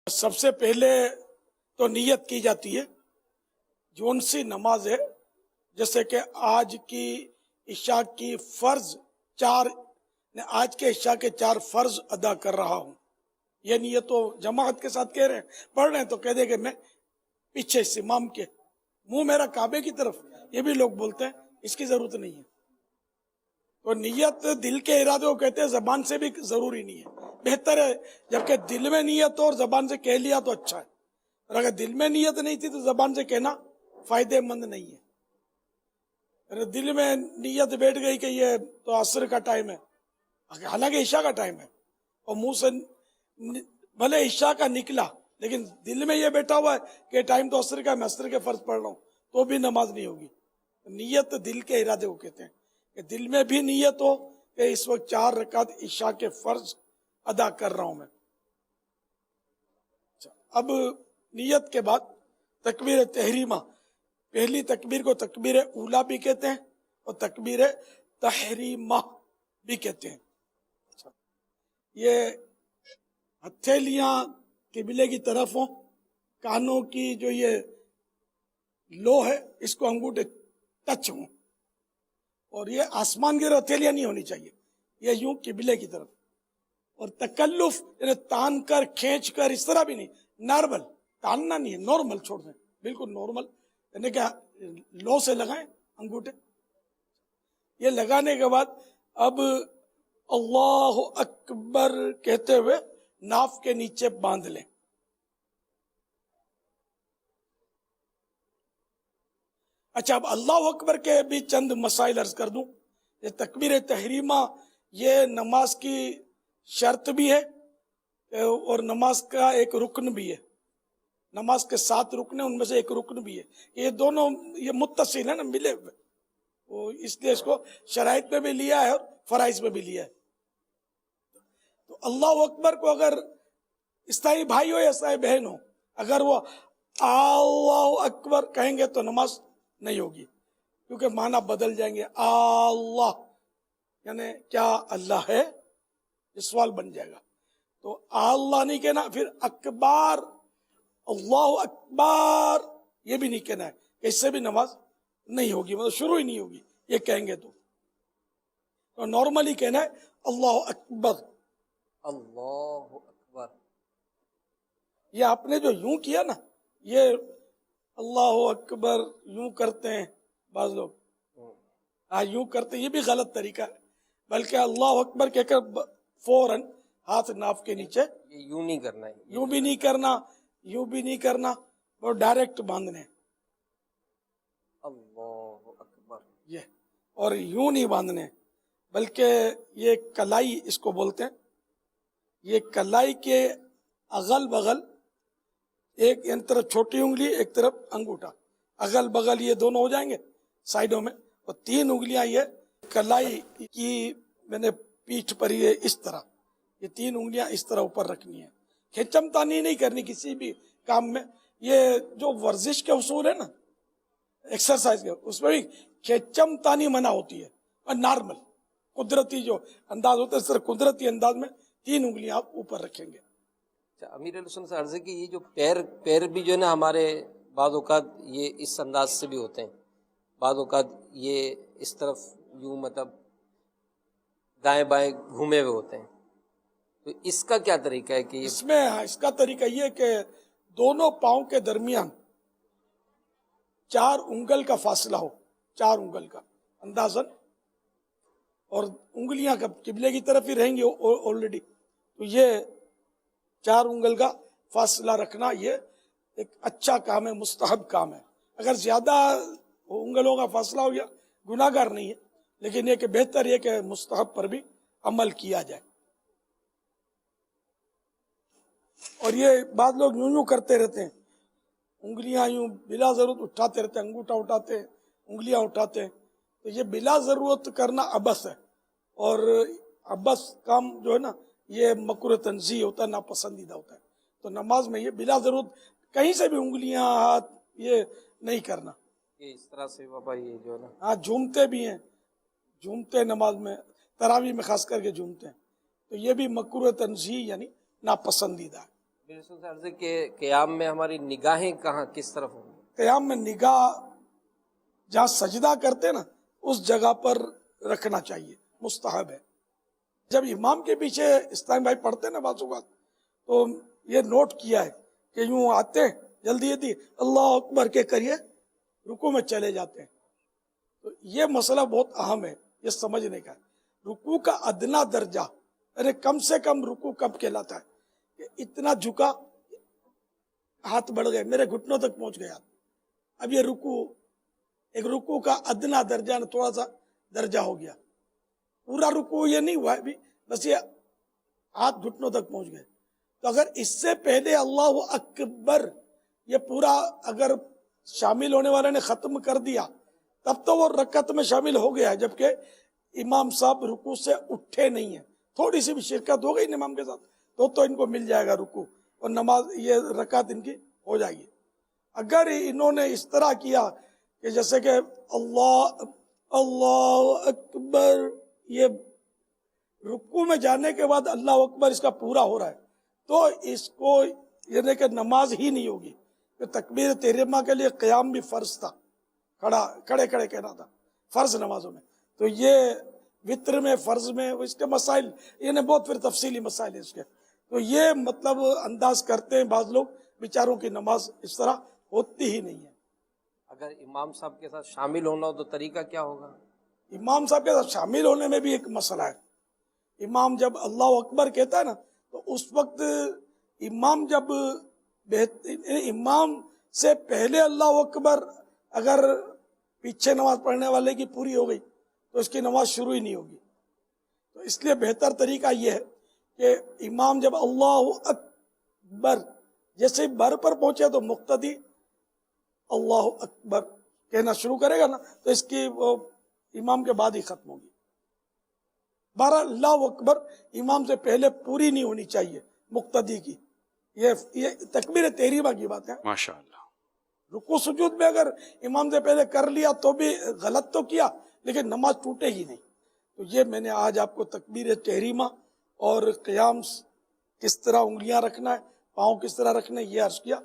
سب سے پہلے تو نیت کی جاتی ہے جون سی نماز ہے، جیسے کہ آج کی عشاء کی فرض آج کے عشاء کے 4 فرض ادا کر رہا ہوں، یہ نیت تو جماعت کے ساتھ کہہ رہے ہیں، پڑھ رہے ہیں تو کہہ دے کہ میں پیچھے سے امام کے منہ میرا کعبے کی طرف، یہ بھی لوگ بولتے ہیں، اس کی ضرورت نہیں ہے۔ تو نیت دل کے ارادے کو کہتے ہیں، زبان سے بھی ضروری نہیں ہے، بہتر ہے جبکہ دل میں نیت ہو اور زبان سے کہہ لیا تو اچھا ہے، اور اگر دل میں نیت نہیں تھی تو زبان سے کہنا فائدے مند نہیں ہے۔ اگر دل میں نیت بیٹھ گئی کہ یہ تو عصر کا ٹائم ہے، حالانکہ عشاء کا ٹائم ہے، اور منہ سے بھلے عشاء کا نکلا لیکن دل میں یہ بیٹھا ہوا ہے کہ ٹائم تو عصر کا ہے، میں عصر کے فرض پڑھ رہا ہوں، تو بھی نماز نہیں ہوگی۔ نیت دل کے ارادے کو کہتے ہیں کہ دل میں بھی نیت ہو کہ اس وقت 4 رکعت عشاء کے فرض ادا کر رہا ہوں میں۔ اب نیت کے بعد تکبیر تحریمہ، پہلی تکبیر کو تکبیر اولا بھی کہتے ہیں اور تکبیر تحریمہ بھی کہتے ہیں۔ یہ ہتھیلیاں قبلے کی طرف ہوں، کانوں کی جو یہ لو ہے اس کو انگوٹھے ٹچ ہوں، اور یہ آسمان کی ہتھیلیاں نہیں ہونی چاہیے، یہ یوں قبلے کی طرف، اور تکلف یعنی تان کر کھینچ کر اس طرح بھی نہیں، نارمل تاننا نہیں ہے، نارمل چھوڑ دیں، بالکل نارمل، یعنی کہ لو سے لگائیں انگوٹھے۔ یہ لگانے کے بعد اب اللہ اکبر کہتے ہوئے ناف کے نیچے باندھ لیں۔ اچھا، اب اللہ اکبر کے بھی چند مسائل عرض کر دوں۔ یہ تکبیر تحریمہ یہ نماز کی شرط بھی ہے اور نماز کا ایک رکن بھی ہے، نماز کے 7 رکن ہیں، ان میں سے ایک رکن بھی ہے، یہ دونوں یہ متصل ہیں نا، ملے ہوئے، وہ اس لیے اس کو شرائط میں بھی لیا ہے اور فرائض میں بھی لیا ہے۔ تو اللہ اکبر کو اگر عیسائی بھائی ہو یا عیسائی بہن ہو، اگر وہ اللہ اکبر کہیں گے تو نماز نہیں ہوگی، کیونکہ معنی بدل جائیں گے۔ اللہ یعنی کیا اللہ ہے، یہ سوال بن جائے گا، تو اللہ نہیں کہنا، پھر اکبر اللہ اکبر یہ بھی نہیں کہنا ہے، اس سے بھی نماز نہیں ہوگی، مطلب شروع ہی نہیں ہوگی یہ کہیں گے تو نارملی کہنا ہے اللہ اکبر۔ اللہ اکبر، یہ آپ نے جو یوں کیا نا، یہ اللہ اکبر یوں کرتے ہیں بعض لوگ، یوں کرتے ہیں، یہ بھی غلط طریقہ ہے، بلکہ اللہ اکبر کہہ کر فوراً ہاتھ ناف کے نیچے، یہ یوں نہیں کرنا ہے، یوں بھی نہیں کرنا، یوں بھی نہیں کرنا، اور ڈائریکٹ باندھنے اللہ اکبر، یہ، اور یوں نہیں باندھنے، بلکہ یہ کلائی اس کو بولتے ہیں، یہ کلائی کے اغل بغل ایک طرف چھوٹی انگلی ایک طرف انگوٹھا، اغل بغل یہ دونوں ہو جائیں گے سائڈوں میں، اور 3 انگلیاں یہ کلائی کی میں نے پیٹھ پر یہ اس طرح، یہ 3 انگلیاں اس طرح اوپر رکھنی ہے، کھچم تانی نہیں کرنی کسی بھی کام میں۔ یہ جو ورزش کے اصول ہے نا، ایکسرسائز کے، اس میں بھی کھچم تانی منع ہوتی ہے، اور نارمل قدرتی جو انداز ہوتا ہے اس طرح قدرتی انداز میں 3 انگلیاں آپ اوپر رکھیں گے۔ امیر علیہ السلام سے عرض ہے کہ یہ جو پیر بھی جو ہے نا ہمارے بعض اوقات یہ اس انداز سے بھی ہوتے ہیں، بعض اوقات یہ اس طرف یوں مطلب دائیں بائیں گھومے ہوئے ہوتے ہیں، تو اس کا کیا طریقہ ہے کہ اس میں اس کا طریقہ یہ کہ دونوں پاؤں کے درمیان 4 انگل کا فاصلہ ہو، 4 انگل کا اندازن، اور انگلیاں قبلے کی طرف ہی رہیں گی آلریڈی، تو یہ 4 انگل کا فاصلہ رکھنا یہ ایک اچھا کام ہے، مستحب کام ہے۔ اگر زیادہ انگلوں کا فاصلہ ہو گیا گناہ گار نہیں ہے، لیکن یہ کہ بہتر یہ کہ مستحب پر بھی عمل کیا جائے۔ اور یہ بعض لوگ یوں یوں کرتے رہتے ہیں، انگلیاں یوں بلا ضرورت اٹھاتے رہتے ہیں، انگوٹھا اٹھاتے ہیں، انگلیاں اٹھاتے ہیں، تو یہ بلا ضرورت کرنا عبث ہے، اور عبث کام جو ہے نا یہ مکروہ تنزیہ ہوتا ہے، ناپسندیدہ ہوتا ہے، تو نماز میں یہ بلا ضرورت کہیں سے بھی انگلیاں ہاتھ یہ نہیں کرنا۔ یہ اس طرح سے بابا یہ جو ہے نا، ہاں جھومتے بھی ہیں، جھومتے نماز میں، تراویح میں خاص کر کے جھومتے ہیں، تو یہ بھی مکروہ تنزیہ یعنی ناپسندیدہ ہے۔ عرض ہے کہ قیام میں ہماری نگاہیں کہاں کس طرف ہوں گی؟ قیام میں نگاہ جہاں سجدہ کرتے نا اس جگہ پر رکھنا چاہیے، مستحب ہے۔ جب امام کے پیچھے اسلام بھائی پڑھتے نا بعض اوقات تو یہ نوٹ کیا ہے کہ یوں آتے ہیں جلدی جلدی اللہ اکبر کے کریے رکوع میں چلے جاتے ہیں، تو یہ مسئلہ بہت اہم ہے، یہ سمجھنے کا ہے۔ رکوع کا ادنا درجہ یعنی کم سے کم رکوع کب کہلاتا ہے کہ اتنا جھکا، ہاتھ بڑھ گئے، میرے گھٹنوں تک پہنچ گیا، اب یہ رکوع ایک رکوع کا ادنا درجہ تھوڑا سا درجہ ہو گیا، پورا رکوع یہ نہیں ہوا ابھی، بس یہ ہاتھ گھٹنوں تک پہنچ گئے۔ تو اگر اس سے پہلے اللہ اکبر یہ پورا اگر شامل ہونے والے نے ختم کر دیا تب تو وہ رکعت میں شامل ہو گیا ہے، جبکہ امام صاحب رکوع سے اٹھے نہیں ہیں، تھوڑی سی بھی شرکت ہو گئی امام کے ساتھ تو ان کو مل جائے گا رکوع اور نماز یہ رکعت ان کی ہو جائے گی۔ اگر انہوں نے اس طرح کیا کہ جیسے کہ اللہ اکبر، یہ رکوع میں جانے کے بعد اللہ اکبر اس کا پورا ہو رہا ہے تو اس کو یعنی کہ نماز ہی نہیں ہوگی۔ کہ تکبیر تحریمہ کے لیے قیام بھی فرض تھا، کھڑے کھڑے کہنا تھا فرض نمازوں میں، تو یہ وطر میں فرض میں اس کے مسائل یعنی بہت پھر تفصیلی مسائل ہیں اس کے، تو یہ مطلب انداز کرتے ہیں بعض لوگ بیچاروں کی نماز اس طرح ہوتی ہی نہیں ہے۔ اگر امام صاحب کے ساتھ شامل ہونا ہو تو طریقہ کیا ہوگا؟ امام صاحب کے ساتھ شامل ہونے میں بھی ایک مسئلہ ہے۔ امام جب اللہ اکبر کہتا ہے نا تو اس وقت امام جب امام سے پہلے اللہ اکبر اگر پیچھے نماز پڑھنے والے کی پوری ہو گئی تو اس کی نماز شروع ہی نہیں ہوگی، تو اس لیے بہتر طریقہ یہ ہے کہ امام جب اللہ اکبر جیسے بر پر پہنچے تو مقتدی اللہ اکبر کہنا شروع کرے گا نا تو اس کی وہ امام کے بعد ہی ختم ہوگی۔ بہرحال اللہ اکبر امام سے پہلے پوری نہیں ہونی چاہیے مقتدی کی، یہ تکبیر تحریمہ کی بات ہے۔ ماشاءاللہ۔ رکوع سجود میں اگر امام سے پہلے کر لیا تو بھی غلط تو کیا لیکن نماز ٹوٹے ہی نہیں۔ تو یہ میں نے آج آپ کو تکبیر تحریمہ اور قیام کس طرح انگلیاں رکھنا ہے، پاؤں کس طرح رکھنا ہے یہ عرض کیا۔